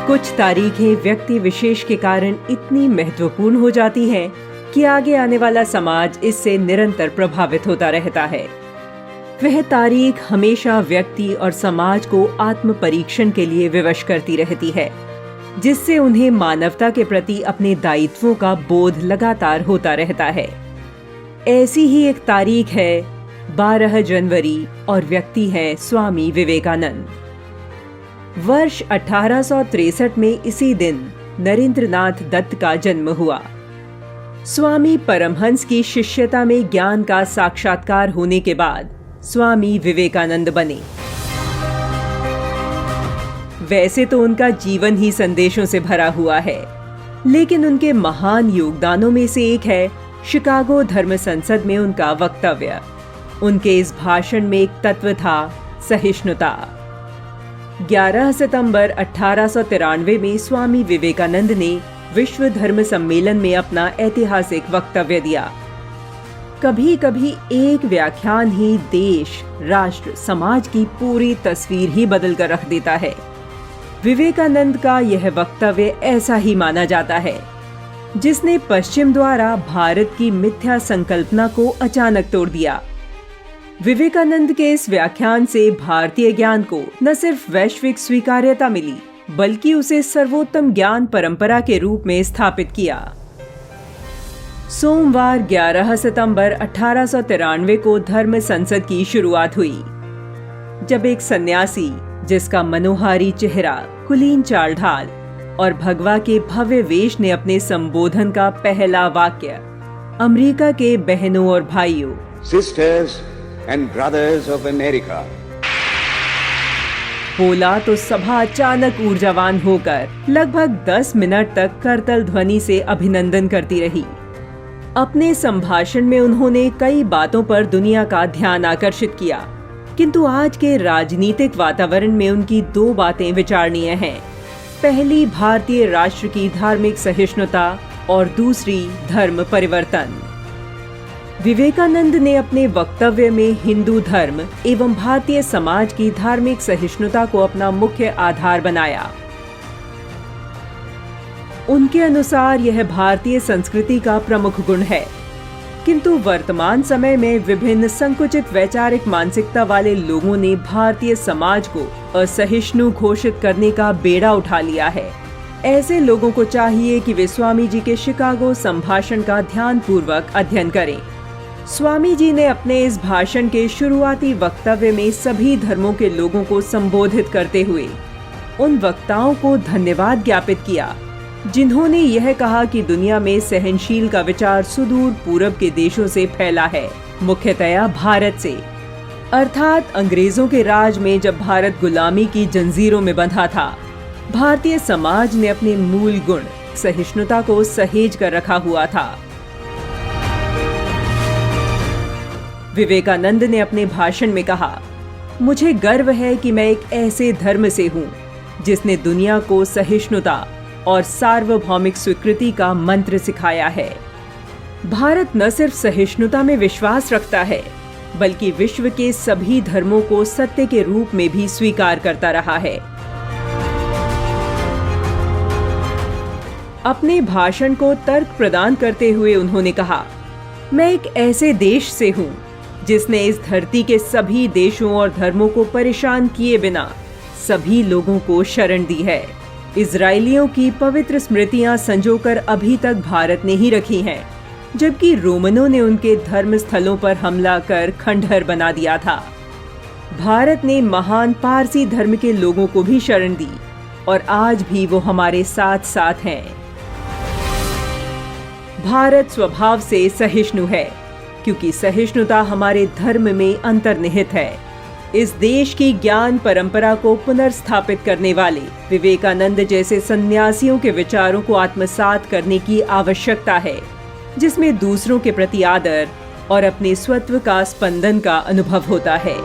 कुछ तारीखें व्यक्ति विशेष के कारण इतनी महत्वपूर्ण हो जाती हैं कि आगे आने वाला समाज इससे निरंतर प्रभावित होता रहता है। वह तारीख हमेशा व्यक्ति और समाज को आत्म परीक्षण के लिए विवश करती रहती है, जिससे उन्हें मानवता के प्रति अपने दायित्वों का बोध लगातार होता रहता है। ऐसी ही एक तारीख है 12 जनवरी और व्यक्ति है स्वामी विवेकानंद। वर्ष 1863 में इसी दिन नरेंद्रनाथ दत्त का जन्म हुआ। स्वामी परमहंस की शिष्यता में ज्ञान का साक्षात्कार होने के बाद स्वामी विवेकानंद बने। वैसे तो उनका जीवन ही संदेशों से भरा हुआ है, लेकिन उनके महान योगदानों में से एक है शिकागो धर्म संसद में उनका वक्तव्य। उनके इस भाषण में एक तत्व था, सहिष्णुता। 11 सितंबर 1893 में स्वामी विवेकानंद ने विश्व धर्म सम्मेलन में अपना ऐतिहासिक वक्तव्य दिया। कभी कभी एक व्याख्यान ही देश, राष्ट्र, समाज की पूरी तस्वीर ही बदल कर रख देता है। विवेकानंद का यह वक्तव्य ऐसा ही माना जाता है, जिसने पश्चिम द्वारा भारत की मिथ्या संकल्पना को अचानक तोड़ दिया। विवेकानंद के इस व्याख्यान से भारतीय ज्ञान को न सिर्फ वैश्विक स्वीकार्यता मिली, बल्कि उसे सर्वोत्तम ज्ञान परंपरा के रूप में स्थापित किया। सोमवार 11 सितंबर 1893 को धर्म संसद की शुरुआत हुई, जब एक सन्यासी जिसका मनोहारी चेहरा, कुलीन चाल ढाल और भगवा के भव्य वेश ने अपने संबोधन का पहला वाक्य अमेरिका के बहनों और भाइयों, sisters and brothers of America, बोला तो सभा अचानक ऊर्जावान होकर लगभग 10 मिनट तक करतल ध्वनि से अभिनंदन करती रही। अपने संभाषण में उन्होंने कई बातों पर दुनिया का ध्यान आकर्षित किया, किंतु आज के राजनीतिक वातावरण में उनकी 2 बातें विचारणीय हैं। पहली, भारतीय राष्ट्र की धार्मिक सहिष्णुता और दूसरी, धर्म परिवर्तन। विवेकानंद ने अपने वक्तव्य में हिंदू धर्म एवं भारतीय समाज की धार्मिक सहिष्णुता को अपना मुख्य आधार बनाया। उनके अनुसार यह भारतीय संस्कृति का प्रमुख गुण है, किंतु वर्तमान समय में विभिन्न संकुचित वैचारिक मानसिकता वाले लोगों ने भारतीय समाज को असहिष्णु घोषित करने का बेड़ा उठा लिया है। ऐसे लोगों को चाहिए कि वे स्वामी जी के शिकागो संभाषण का ध्यानपूर्वक अध्ययन करें। स्वामी जी ने अपने इस भाषण के शुरुआती वक्तव्य में सभी धर्मों के लोगों को संबोधित करते हुए उन वक्ताओं को धन्यवाद ज्ञापित किया, जिन्होंने यह कहा कि दुनिया में सहनशील का विचार सुदूर पूरब के देशों से फैला है, मुख्यतया भारत से। अर्थात अंग्रेजों के राज में जब भारत गुलामी की जंजीरों में बंधा था, भारतीय समाज ने अपने मूल गुण सहिष्णुता को सहेज कर रखा हुआ था। विवेकानंद ने अपने भाषण में कहा, मुझे गर्व है कि मैं एक ऐसे धर्म से हूँ जिसने दुनिया को सहिष्णुता और सार्वभौमिक स्वीकृति का मंत्र सिखाया है। भारत न सिर्फ सहिष्णुता में विश्वास रखता है, बल्कि विश्व के सभी धर्मों को सत्य के रूप में भी स्वीकार करता रहा है। अपने भाषण को तर्क प्रदान करते हुए उन्होंने कहा, मैं एक ऐसे देश से हूँ जिसने इस धरती के सभी देशों और धर्मों को परेशान किए बिना सभी लोगों को शरण दी है। इजरायलियों की पवित्र स्मृतियां संजोकर अभी तक भारत ने ही रखी हैं, जबकि रोमनों ने उनके धर्म स्थलों पर हमला कर खंडहर बना दिया था। भारत ने महान पारसी धर्म के लोगों को भी शरण दी और आज भी वो हमारे साथ साथ हैं। भारत स्वभाव से सहिष्णु है, क्योंकि सहिष्णुता हमारे धर्म में अंतर्निहित है। इस देश की ज्ञान परंपरा को पुनर्स्थापित करने वाले विवेकानंद जैसे सन्यासियों के विचारों को आत्मसात करने की आवश्यकता है, जिसमें दूसरों के प्रति आदर और अपने स्वत्व का स्पंदन का अनुभव होता है।